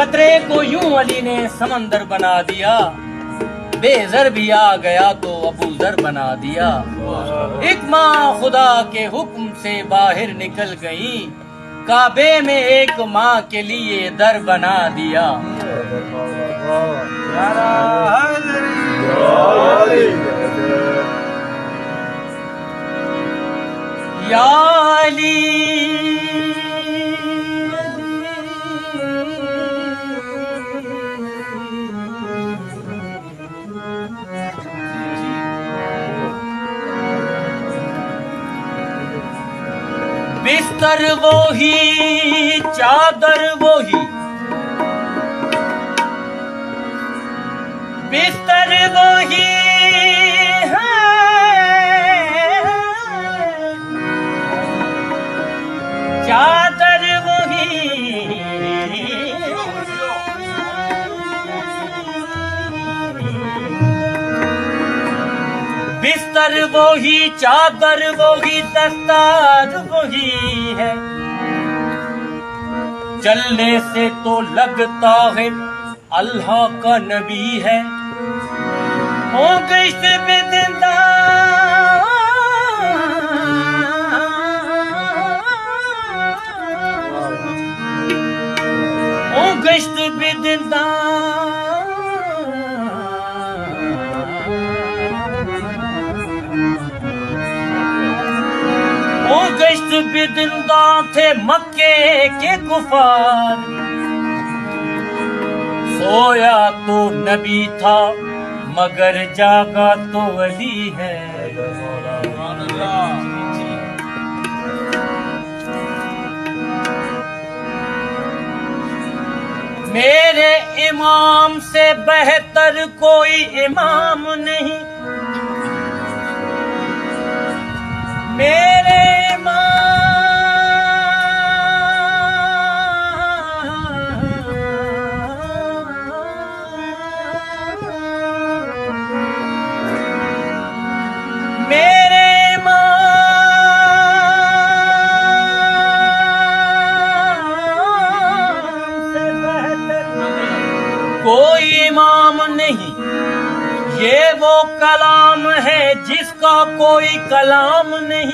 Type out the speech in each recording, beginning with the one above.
खतरे को यूं अली ने समंदर बना दिया, बेज़र भी आ गया तो अबू ज़र बना दिया। एक माँ खुदा के हुक्म से बाहर निकल गई, काबे में एक माँ के लिए दर बना दिया। या अली बिस्तर वो ही चादर वो ही, बिस्तर वो ही है, चादर वो ही, बिस्तर वो ही चादर वो ही दस्तार वो ही है। चलने से तो लगता है अल्लाह का नबी है। हो गश्त बिदिंदा हो गश्त बिदिंदा गश्त बिदिंदा थे मक्के के कुफार। सोया तो नबी था मगर जागा तो अली है। मेरे इमाम से बेहतर कोई इमाम नहीं, मेरे कोई इमाम नहीं, ये वो कलाम है जिसका कोई कलाम नहीं।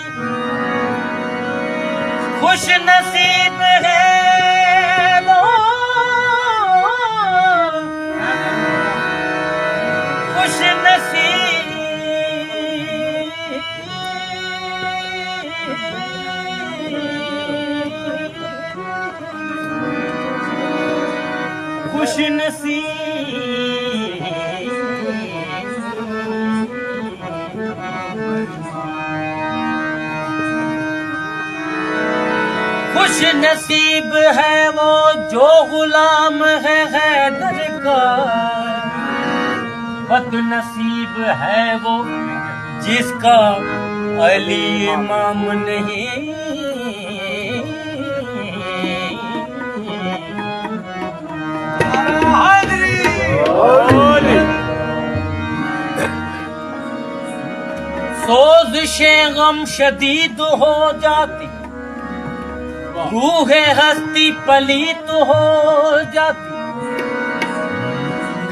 खुश नसीब है वो, खुश नसीब, खुश नसीब, खुश नसीब है वो जो गुलाम है हैदर का। बदनसीब है वो जिसका अली इमाम नहीं। सोज़िशें गम शदीद हो जाती, रूहे हस्ती पलीत हो जाती।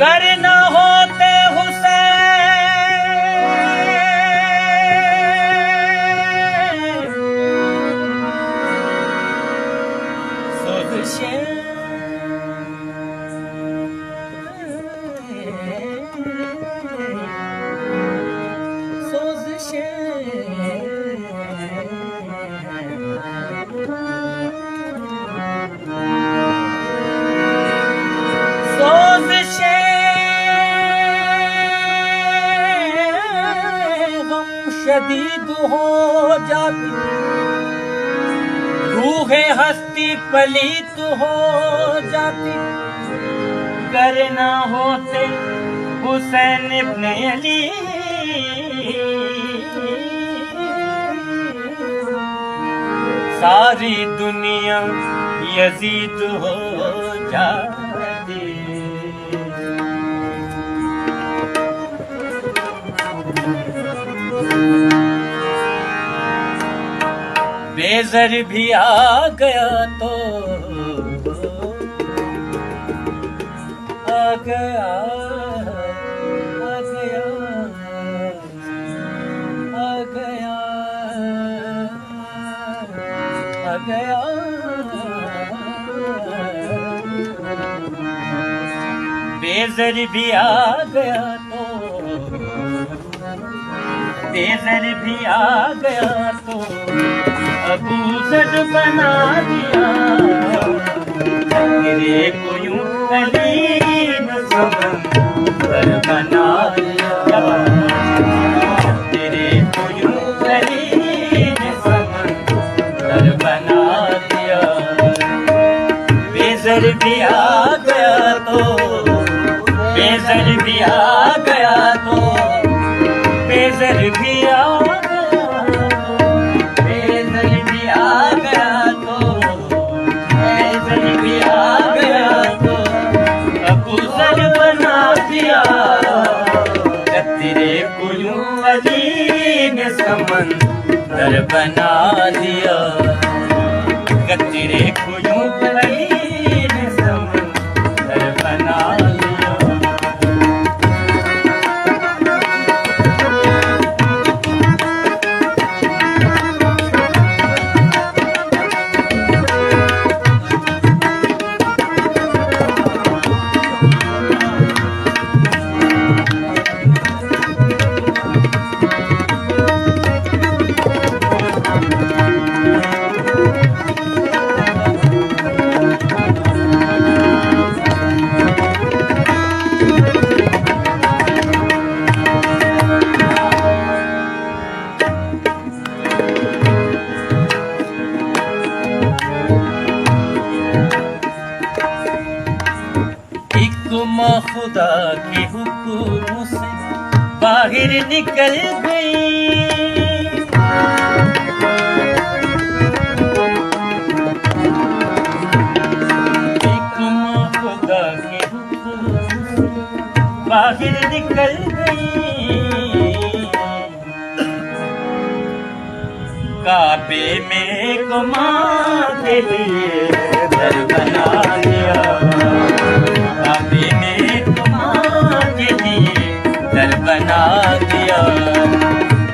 गर न होते हुसैन, सोज़िशें शदीद हो जाती, रूहे हस्ती पलीत हो जाती। गर न होते हुसैन इब्ने अली, सारी दुनिया यजीद हो जाती। बेज़र भी आ गया तो गया आ गया आ गया आ गया बेज़र भी आ गया तो बेज़र भी आ गया तो अबू ज़र बना दिया तेरे को यूं अलीम समंदर बना दिया तेरे को यूं अलीम समंदर बना दिया बेज़र भी आ गया तो बेज़र भी आ गया तो बेज़र भी आ बेज़र भी आ गया तो बेज़र भी आ गया तो अबू ज़र बना दिया तेरे को यूं अली ने समंदर बना दिया तेरे को यूं अली ने समंदर बना दिया खुदा के हुक्म से बाहर निकल गई खुदा के हुक्म से बाहर निकल गई काबे में गुमा के लिए घर बना दिया काबे में दर बना दिया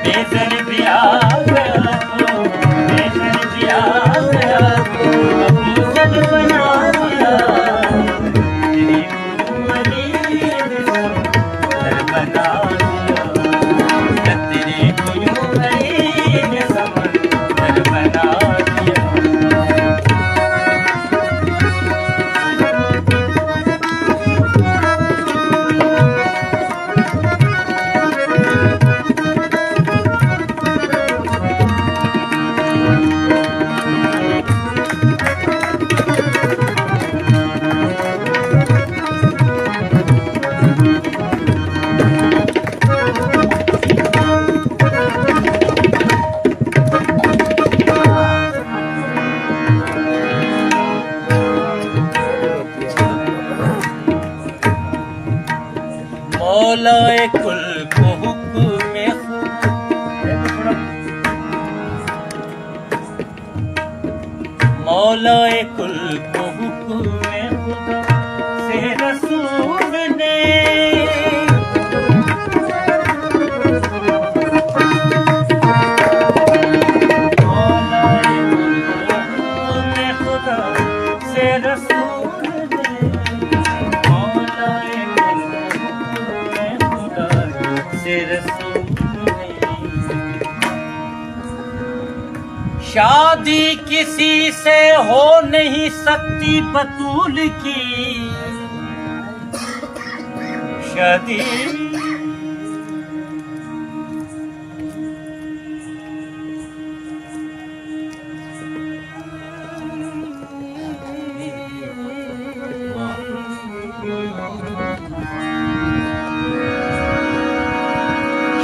बेज़र भी आ गया तो बेज़र भी आ गया तो अबू ज़र बना दिया तेरी कुमरी दर बना दिया तेरी कुमरी दर बना दिया मौलाए कुल को हुक्म मौलाए कुल को हुक्म से रसूल ने मौलाए कुल को हुक्म से रसूल ने मौलाए शादी किसी से हो नहीं सकती बतूल की शादी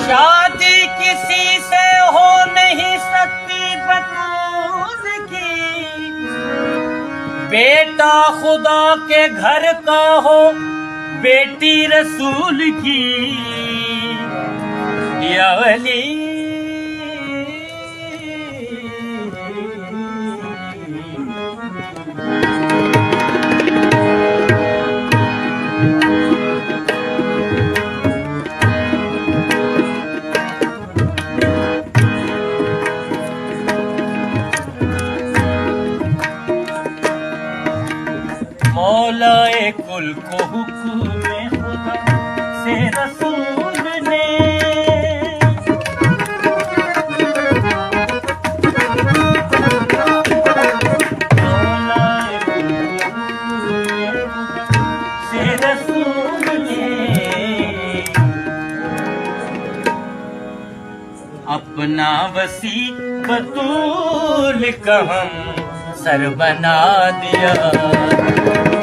शादी किसी से हो नहीं सकती बतूल की बेटा खुदा के घर का हो बेटी रसूल की या वली मौलाए कुल को हुक्म खुदा से रसूल ने मौलाए कुल से रसूल ने अपना वसी बतूल का हम सर बना दिया,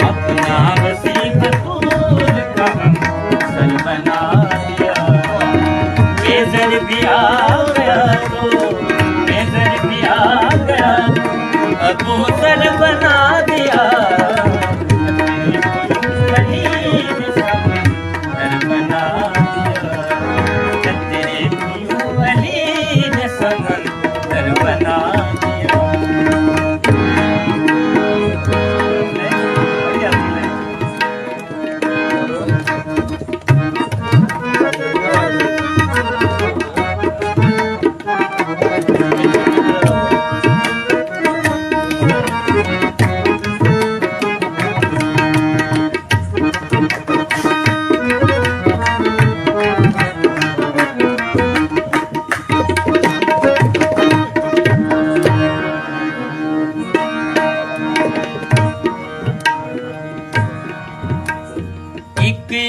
अपना वसी बतूल का हम सर बना दिया। बेज़र भी आ गया तो बेज़र भी आ गया, अबू सर बना दिया। सर बना दिया, तेरे प्रिय अली ने समंदर बना दिया।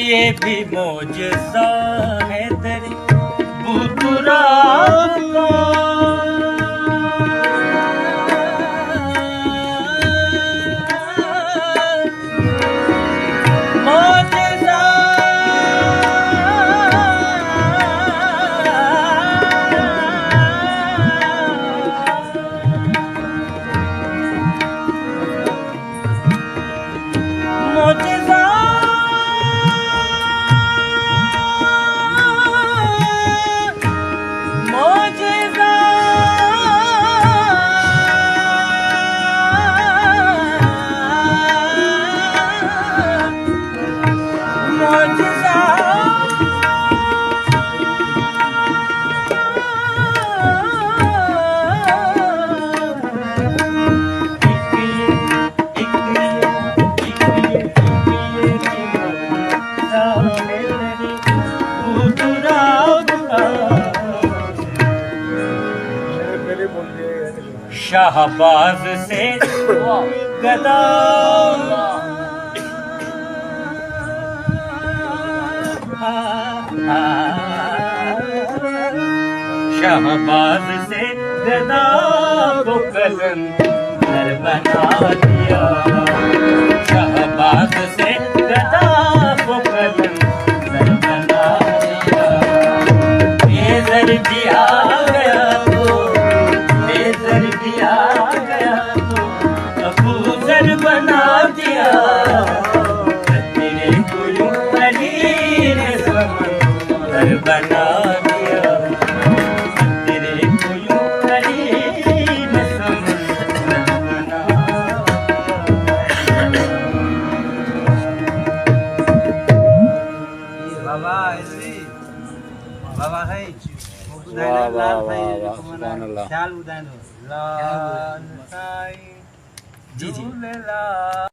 ये भी मौजज़ा है तेरे बुतराब का, मौजज़ा मौजज़ा शाहबाज से गदा शाहबाज से गदा को कलंदर बना दिया, शाहबाज से गदा को कलंदर बना दिया। बेज़र भी आ गया तो बेज़र भी आ गया तो अबू ज़र बना दिया। तेरे को यूं अली ने समंदर बना दिया, तेरे को यूं अली ने समंदर बना दिया। बाबा ऐसी बाबा है वाह वाह वाह सुभान अल्लाह। ख्याल उदान हो लाल साईं जी जी झूलेलाल।